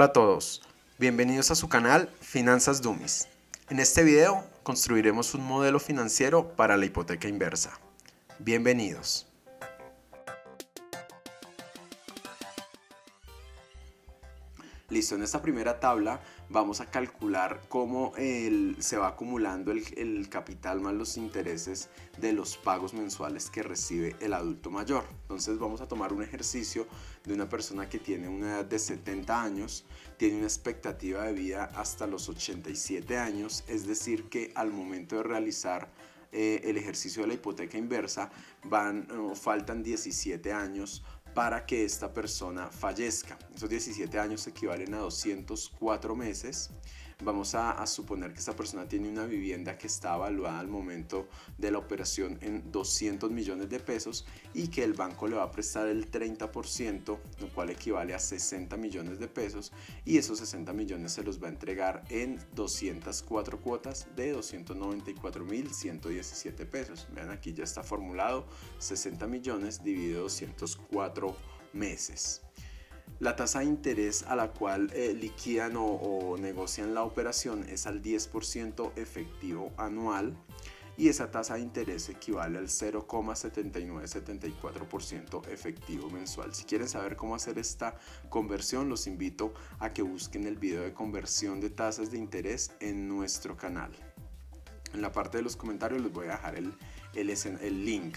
Hola a todos, bienvenidos a su canal Finanzas Dummies. En este video construiremos un modelo financiero para la hipoteca inversa. Bienvenidos. Listo, en esta primera tabla vamos a calcular cómo se va acumulando el capital más los intereses de los pagos mensuales que recibe el adulto mayor. Entonces vamos a tomar un ejercicio de una persona que tiene una edad de 70 años, tiene una expectativa de vida hasta los 87 años, es decir que al momento de realizar el ejercicio de la hipoteca inversa faltan 17 años para que esta persona fallezca. Esos 17 años equivalen a 204 meses. Vamos a suponer que esta persona tiene una vivienda que está evaluada al momento de la operación en 200 millones de pesos y que el banco le va a prestar el 30%, lo cual equivale a 60 millones de pesos, y esos 60 millones se los va a entregar en 204 cuotas de 294.117 pesos. Vean, aquí ya está formulado 60 millones dividido 204 meses. La tasa de interés a la cual liquidan o negocian la operación es al 10% efectivo anual, y esa tasa de interés equivale al 0,7974% efectivo mensual. Si quieren saber cómo hacer esta conversión, los invito a que busquen el video de conversión de tasas de interés en nuestro canal. En la parte de los comentarios les voy a dejar el link.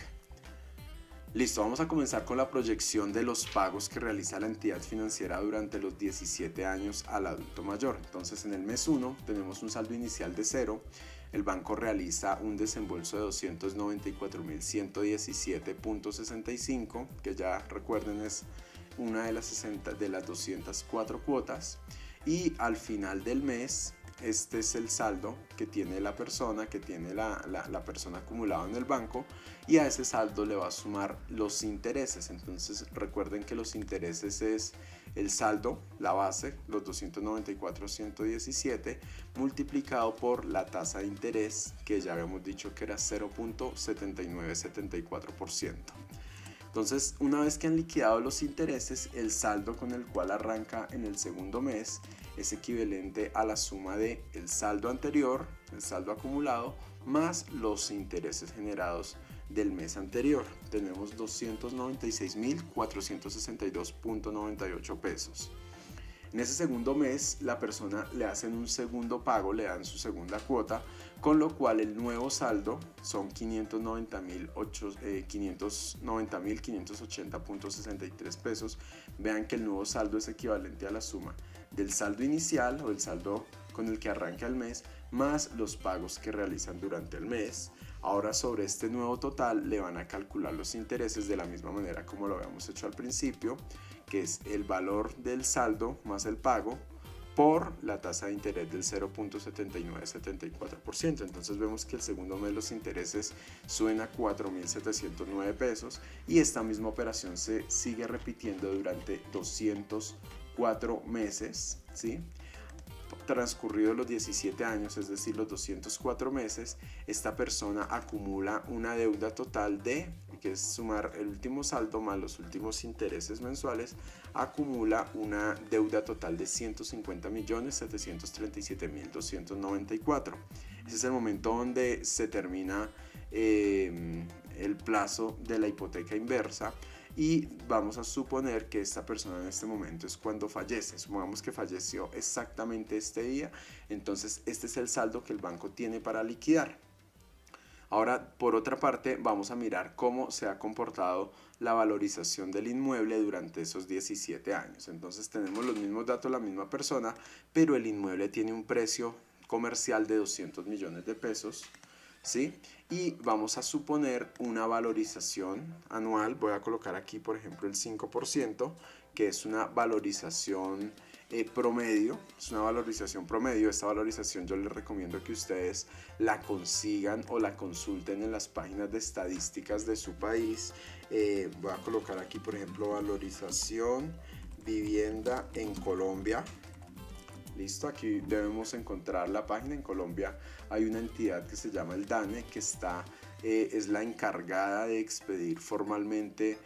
Listo, vamos a comenzar con la proyección de los pagos que realiza la entidad financiera durante los 17 años al adulto mayor. Entonces, en el mes 1 tenemos un saldo inicial de 0. El banco realiza un desembolso de 294.117.65, que ya recuerden es una de las 204 cuotas. Y al final del mes, este es el saldo que tiene la persona, la persona acumulado en el banco, y a ese saldo le va a sumar los intereses. Entonces recuerden que los intereses es el saldo, la base, los 294.117 multiplicado por la tasa de interés, que ya habíamos dicho que era 0.7974%. Entonces, una vez que han liquidado los intereses, el saldo con el cual arranca en el segundo mes es equivalente a la suma de el saldo anterior, el saldo acumulado, más los intereses generados del mes anterior. Tenemos 296.462.98 pesos. En ese segundo mes, la persona le hacen un segundo pago, le dan su segunda cuota, con lo cual el nuevo saldo son 590.580.63 pesos. Vean que el nuevo saldo es equivalente a la suma del saldo inicial o el saldo con el que arranca el mes, más los pagos que realizan durante el mes. Ahora, sobre este nuevo total le van a calcular los intereses de la misma manera como lo habíamos hecho al principio, que es el valor del saldo más el pago por la tasa de interés del 0.7974%. Entonces vemos que el segundo mes los intereses suben a 4.709 pesos, y esta misma operación se sigue repitiendo durante 204 meses, ¿sí? Transcurridos los 17 años, es decir, los 204 meses, esta persona acumula una deuda total de, que es sumar el último saldo más los últimos intereses mensuales, acumula una deuda total de 150.737.294. Ese es el momento donde se termina el plazo de la hipoteca inversa, y vamos a suponer que esta persona en este momento es cuando fallece. Supongamos que falleció exactamente este día, entonces este es el saldo que el banco tiene para liquidar. Ahora, por otra parte, vamos a mirar cómo se ha comportado la valorización del inmueble durante esos 17 años. Entonces tenemos los mismos datos, la misma persona, pero el inmueble tiene un precio comercial de 200 millones de pesos. ¿Sí? Y vamos a suponer una valorización anual. Voy a colocar aquí, por ejemplo, el 5%, que es una valorización promedio. Es una valorización promedio. Esta valorización yo les recomiendo que ustedes la consigan o la consulten en las páginas de estadísticas de su país. Voy a colocar aquí, por ejemplo, valorización vivienda en Colombia. Listo, aquí debemos encontrar la página. En Colombia hay una entidad que se llama el DANE, que es la encargada de expedir formalmente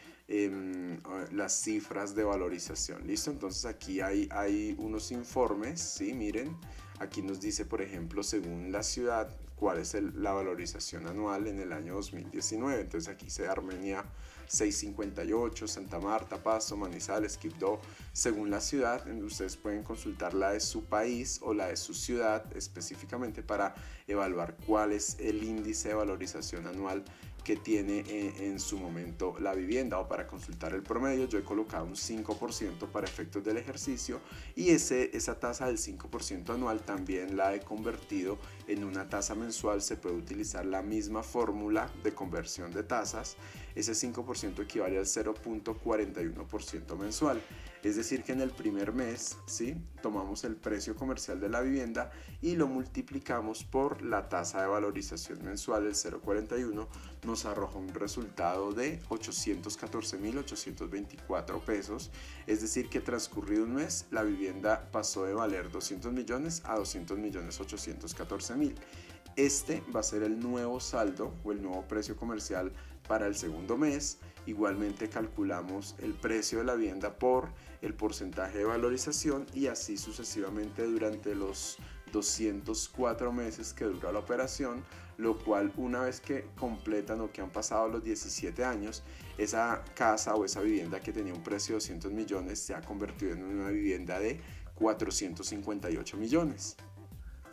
las cifras de valorización. ¿Listo? Entonces aquí hay unos informes, ¿sí? Miren, aquí nos dice, por ejemplo, según la ciudad, cuál es la valorización anual en el año 2019. Entonces aquí se Armenia 658, Santa Marta, Pasto, Manizales, Quibdó. Según la ciudad, ustedes pueden consultar la de su país o la de su ciudad específicamente para evaluar cuál es el índice de valorización anual que tiene en su momento la vivienda, o para consultar el promedio yo he colocado un 5% para efectos del ejercicio, y esa tasa del 5% anual también la he convertido en una tasa mensual. Se puede utilizar la misma fórmula de conversión de tasas. Ese 5% equivale al 0.41% mensual. Es decir, que en el primer mes, ¿sí?, tomamos el precio comercial de la vivienda y lo multiplicamos por la tasa de valorización mensual, el 0.41, nos arroja un resultado de 814.824 pesos. Es decir, que transcurrido un mes, la vivienda pasó de valer 200 millones a 200.814.000. Este va a ser el nuevo saldo o el nuevo precio comercial para el segundo mes. Igualmente calculamos el precio de la vivienda por el porcentaje de valorización, y así sucesivamente durante los 204 meses que dura la operación, lo cual, una vez que completan o que han pasado los 17 años, esa casa o esa vivienda que tenía un precio de 200 millones se ha convertido en una vivienda de 458 millones.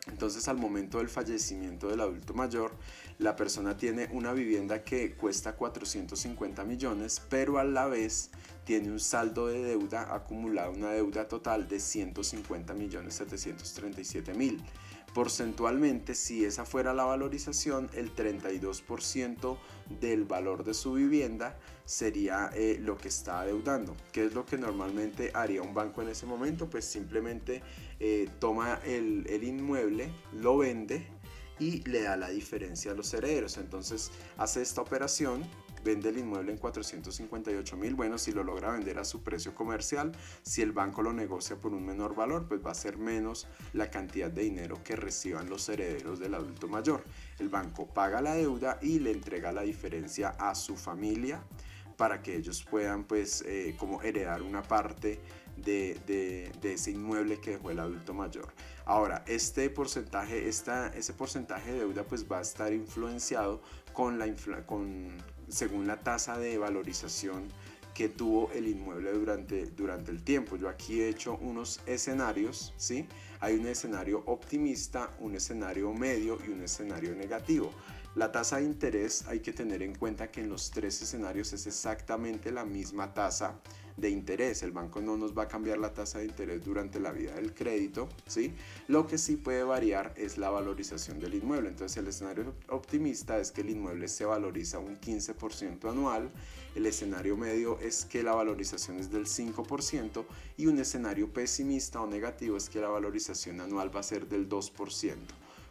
Entonces, al momento del fallecimiento del adulto mayor, la persona tiene una vivienda que cuesta 450 millones, pero a la vez tiene un saldo de deuda acumulado, una deuda total de 150.737.000. Porcentualmente, si esa fuera la valorización, el 32% del valor de su vivienda sería lo que está adeudando. ¿Qué es lo que normalmente haría un banco en ese momento? Pues simplemente toma el inmueble, lo vende y le da la diferencia a los herederos. Entonces hace esta operación, vende el inmueble en 458.000. Bueno, si lo logra vender a su precio comercial, si el banco lo negocia por un menor valor, pues va a ser menos la cantidad de dinero que reciban los herederos del adulto mayor. El banco paga la deuda y le entrega la diferencia a su familia para que ellos puedan, pues, como heredar una parte de ese inmueble que dejó el adulto mayor. Ahora, ese porcentaje de deuda pues va a estar influenciado según la tasa de valorización que tuvo el inmueble durante el tiempo. Yo aquí he hecho unos escenarios, ¿sí? Hay un escenario optimista, un escenario medio y un escenario negativo. La tasa de interés, hay que tener en cuenta que en los tres escenarios es exactamente la misma tasa de interés. El banco no nos va a cambiar la tasa de interés durante la vida del crédito, ¿sí? Lo que sí puede variar es la valorización del inmueble. Entonces, el escenario optimista es que el inmueble se valoriza un 15% anual. El escenario medio es que la valorización es del 5%, y un escenario pesimista o negativo es que la valorización anual va a ser del 2%.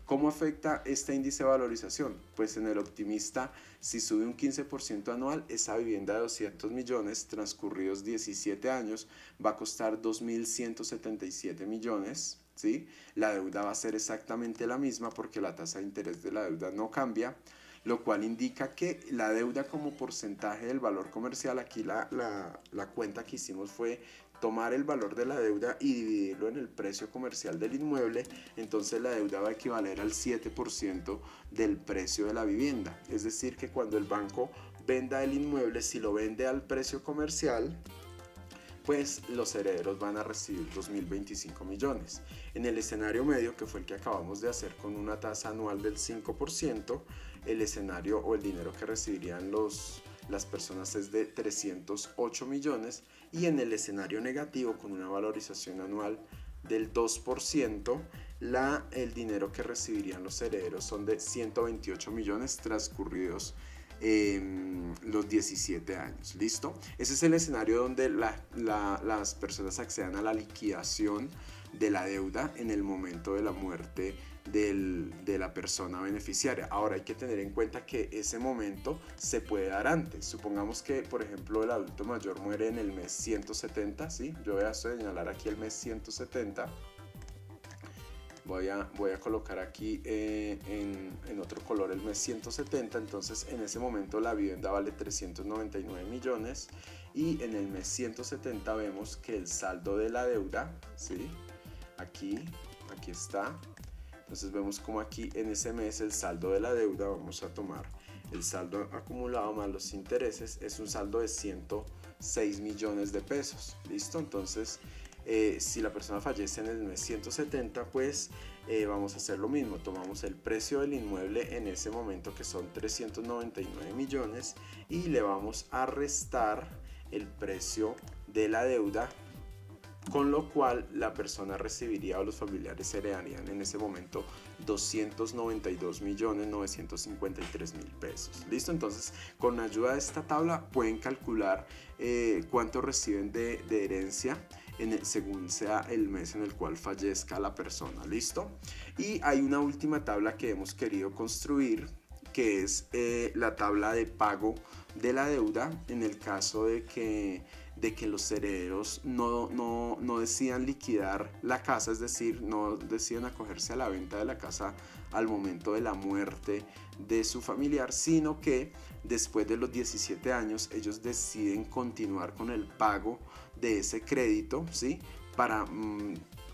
¿Cómo afecta este índice de valorización? Pues en el optimista, si sube un 15% anual, esa vivienda de 200 millones, transcurridos 17 años, va a costar 2.177 millones, ¿sí? La deuda va a ser exactamente la misma porque la tasa de interés de la deuda no cambia, lo cual indica que la deuda como porcentaje del valor comercial, aquí la cuenta que hicimos fue tomar el valor de la deuda y dividirlo en el precio comercial del inmueble. Entonces la deuda va a equivaler al 7% del precio de la vivienda. Es decir, que cuando el banco venda el inmueble, si lo vende al precio comercial, pues los herederos van a recibir 2.025 millones. En el escenario medio, que fue el que acabamos de hacer con una tasa anual del 5%, el escenario o el dinero que recibirían las personas es de 308 millones, y en el escenario negativo, con una valorización anual del 2%, el dinero que recibirían los herederos son de 128 millones transcurridos los 17 años. ¿Listo? Ese es el escenario donde las personas accedan a la liquidación de la deuda en el momento de la muerte de la persona beneficiaria. Ahora hay que tener en cuenta que ese momento se puede dar antes. Supongamos que, por ejemplo, el adulto mayor muere en el mes 170, ¿sí? Yo voy a señalar aquí el mes 170. voy a colocar aquí en otro color el mes 170. Entonces en ese momento la vivienda vale 399 millones y en el mes 170 vemos que el saldo de la deuda, ¿sí? Aquí está. Entonces vemos como aquí en ese mes el saldo de la deuda, vamos a tomar el saldo acumulado más los intereses, es un saldo de 106 millones de pesos. ¿Listo? Entonces si la persona fallece en el mes 170, pues vamos a hacer lo mismo. Tomamos el precio del inmueble en ese momento, que son 399 millones, y le vamos a restar el precio de la deuda, con lo cual la persona recibiría, o los familiares heredarían en ese momento 292.953.000 pesos. ¿Listo? Entonces, con ayuda de esta tabla pueden calcular cuánto reciben de herencia según sea el mes en el cual fallezca la persona. ¿Listo? Y hay una última tabla que hemos querido construir, que es la tabla de pago de la deuda en el caso de que los herederos no decidan liquidar la casa, es decir, no decidan acogerse a la venta de la casa al momento de la muerte de su familiar, sino que después de los 17 años ellos deciden continuar con el pago de ese crédito, ¿sí? Para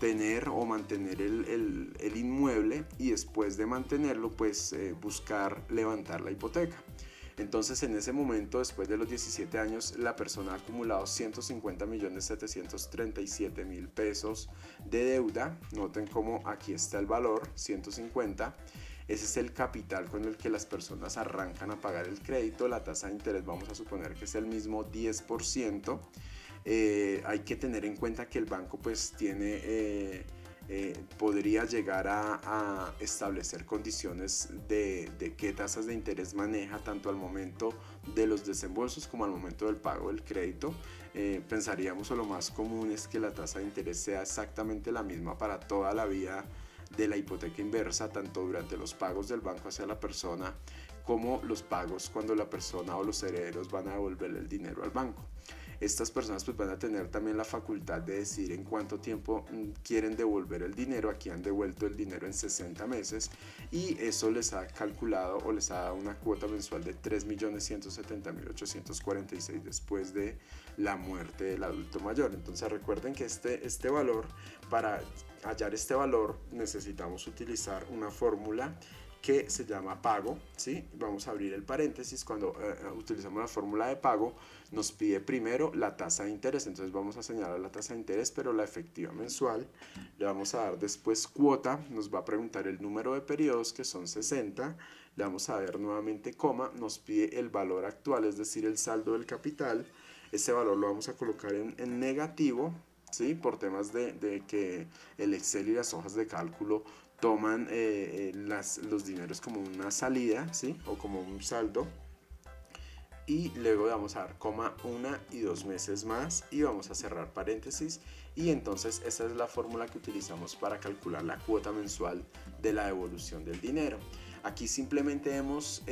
tener o mantener el inmueble, y después de mantenerlo pues buscar levantar la hipoteca. Entonces en ese momento, después de los 17 años, la persona ha acumulado 150.737.000 pesos de deuda. Noten cómo aquí está el valor, 150. Ese es el capital con el que las personas arrancan a pagar el crédito. La tasa de interés vamos a suponer que es el mismo 10%. Hay que tener en cuenta que el banco pues tiene... podría llegar a establecer condiciones de qué tasas de interés maneja, tanto al momento de los desembolsos como al momento del pago del crédito. Pensaríamos, o lo más común es que la tasa de interés sea exactamente la misma para toda la vida de la hipoteca inversa, tanto durante los pagos del banco hacia la persona como los pagos cuando la persona o los herederos van a devolverle el dinero al banco. Estas personas pues van a tener también la facultad de decidir en cuánto tiempo quieren devolver el dinero. Aquí han devuelto el dinero en 60 meses y eso les ha calculado o les ha dado una cuota mensual de 3.170.846 después de la muerte del adulto mayor. Entonces recuerden que este valor, para hallar este valor necesitamos utilizar una fórmula que se llama pago, ¿sí? Vamos a abrir el paréntesis. Cuando utilizamos la fórmula de pago nos pide primero la tasa de interés, entonces vamos a señalar la tasa de interés pero la efectiva mensual. Le vamos a dar después cuota, nos va a preguntar el número de periodos, que son 60, le vamos a ver nuevamente coma, nos pide el valor actual, es decir, el saldo del capital. Ese valor lo vamos a colocar en negativo, ¿sí? Por temas de que el Excel y las hojas de cálculo toman los dineros como una salida, ¿sí? O como un saldo. Y luego vamos a dar coma 1 y 2 meses más y vamos a cerrar paréntesis, y entonces esa es la fórmula que utilizamos para calcular la cuota mensual de la devolución del dinero. Aquí simplemente hemos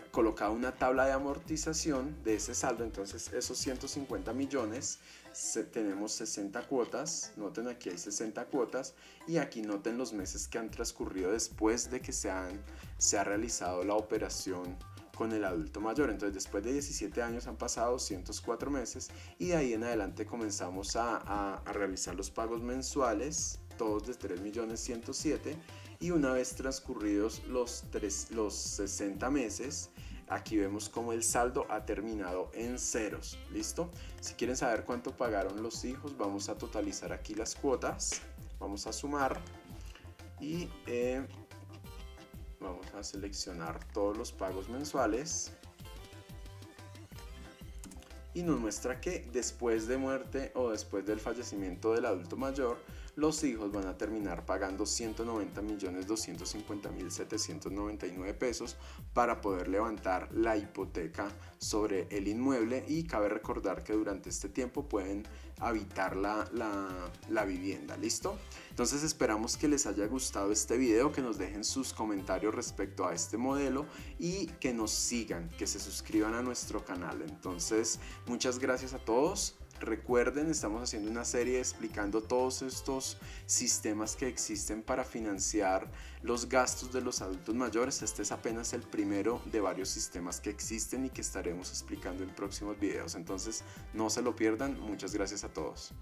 colocado una tabla de amortización de ese saldo. Entonces esos 150 millones tenemos 60 cuotas, noten aquí hay 60 cuotas, y aquí noten los meses que han transcurrido después de que se ha realizado la operación con el adulto mayor. Entonces después de 17 años han pasado 204 meses y de ahí en adelante comenzamos a realizar los pagos mensuales, todos de 3.107.000, y una vez transcurridos los 60 meses, aquí vemos como el saldo ha terminado en ceros. ¿Listo? Si quieren saber cuánto pagaron los hijos, vamos a totalizar aquí las cuotas, vamos a sumar y vamos a seleccionar todos los pagos mensuales, y nos muestra que después de muerte o después del fallecimiento del adulto mayor, los hijos van a terminar pagando 190.250.799 pesos para poder levantar la hipoteca sobre el inmueble, y cabe recordar que durante este tiempo pueden habitar la vivienda. ¿Listo? Entonces esperamos que les haya gustado este video, que nos dejen sus comentarios respecto a este modelo y que nos sigan, que se suscriban a nuestro canal. Entonces muchas gracias a todos, Recuerden, estamos haciendo una serie explicando todos estos sistemas que existen para financiar los gastos de los adultos mayores. Este es apenas el primero de varios sistemas que existen y que estaremos explicando en próximos videos. Entonces, no se lo pierdan. Muchas gracias a todos.